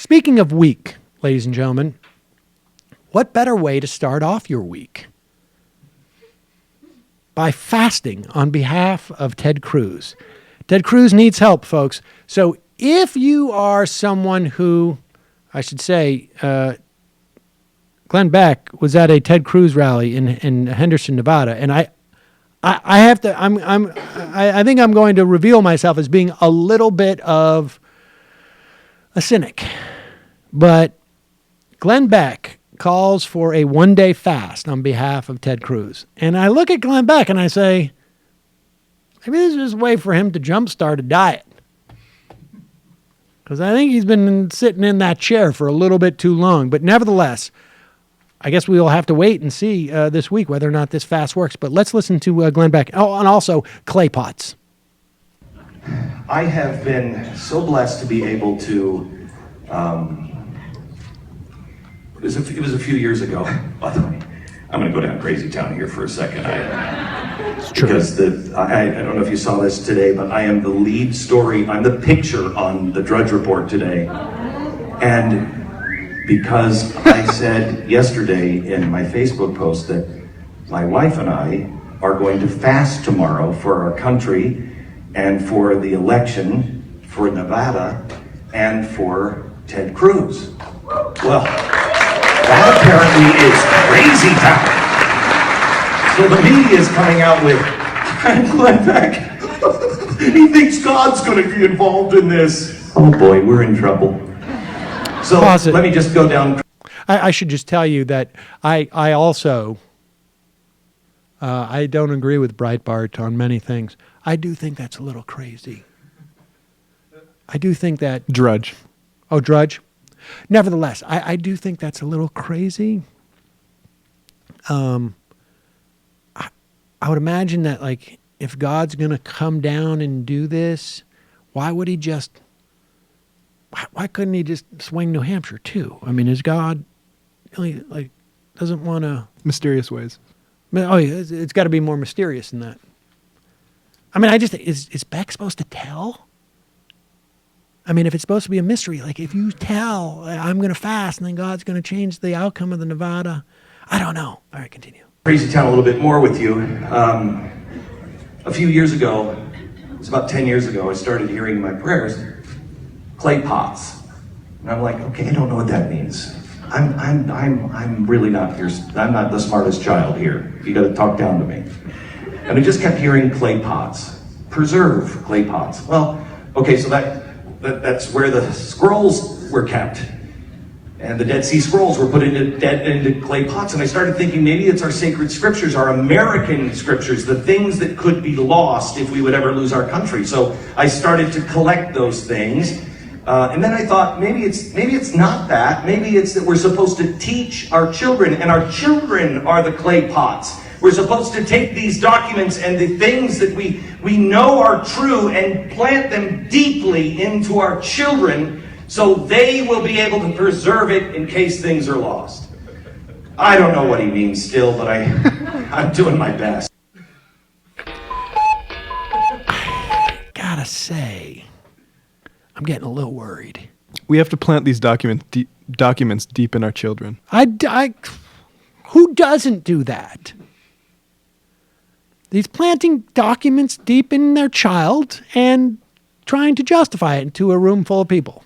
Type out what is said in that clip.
Speaking of week, ladies and gentlemen, what better way to start off your week? By fasting on behalf of Ted Cruz. Ted Cruz needs help, folks. So if you are someone who, I should say, Glenn Beck was at a Ted Cruz rally in Henderson, Nevada, and I think I'm going to reveal myself as being a little bit of a cynic. But Glenn Beck calls for a one-day fast on behalf of Ted Cruz. And I look at Glenn Beck and I say, maybe this is just a way for him to jumpstart a diet. Because I think he's been sitting in that chair for a little bit too long. But nevertheless, I guess we will have to wait and see this week whether or not this fast works. But let's listen to Glenn Beck. Oh, and also clay pots. I have been so blessed to be able to, it was a few years ago. By the way, I'm going to go down crazy town here for a second. It's true. Because I don't know if you saw this today, but I am the lead story. I'm the picture on the Drudge Report today. And because I said yesterday in my Facebook post that my wife and I are going to fast tomorrow for our country and for the election for Nevada and for Ted Cruz. Well, that apparently is crazy town. So the media is coming out with, Glenn Beck, he thinks God's going to be involved in this. Oh boy, we're in trouble. So let me just go down. I should just tell you that I also, I don't agree with Breitbart on many things. I do think that's a little crazy. I do think that... Drudge. Oh, Drudge. Nevertheless, I do think that's a little crazy. I would imagine that, like, if God's going to come down and do this, why would he just... Why couldn't he just swing New Hampshire too? I mean, is God really, like, doesn't want to... Mysterious ways. Oh, yeah, it's got to be more mysterious than that. I mean, is Beck supposed to tell? I mean, if it's supposed to be a mystery, like if you tell, I'm going to fast and then God's going to change the outcome of the Nevada, I don't know. All right, continue. Crazy town a little bit more with you. A few years ago, it was about 10 years ago, I started hearing in my prayers, clay pots. And I'm like, okay, I don't know what that means. I'm really not here. I'm not the smartest child here. You got to talk down to me. And I just kept hearing clay pots. Preserve clay pots. Well, okay, so that's where the scrolls were kept. And the Dead Sea Scrolls were put into clay pots. And I started thinking maybe it's our sacred scriptures, our American scriptures, the things that could be lost if we would ever lose our country. So I started to collect those things. And then I thought, maybe it's not that. Maybe it's that we're supposed to teach our children, and our children are the clay pots. We're supposed to take these documents and the things that we know are true and plant them deeply into our children so they will be able to preserve it in case things are lost. I don't know what he means still, but I'm doing my best. I gotta say, I'm getting a little worried. We have to plant these documents deep in our children. Who doesn't do that? He's planting documents deep in their child and trying to justify it to a room full of people.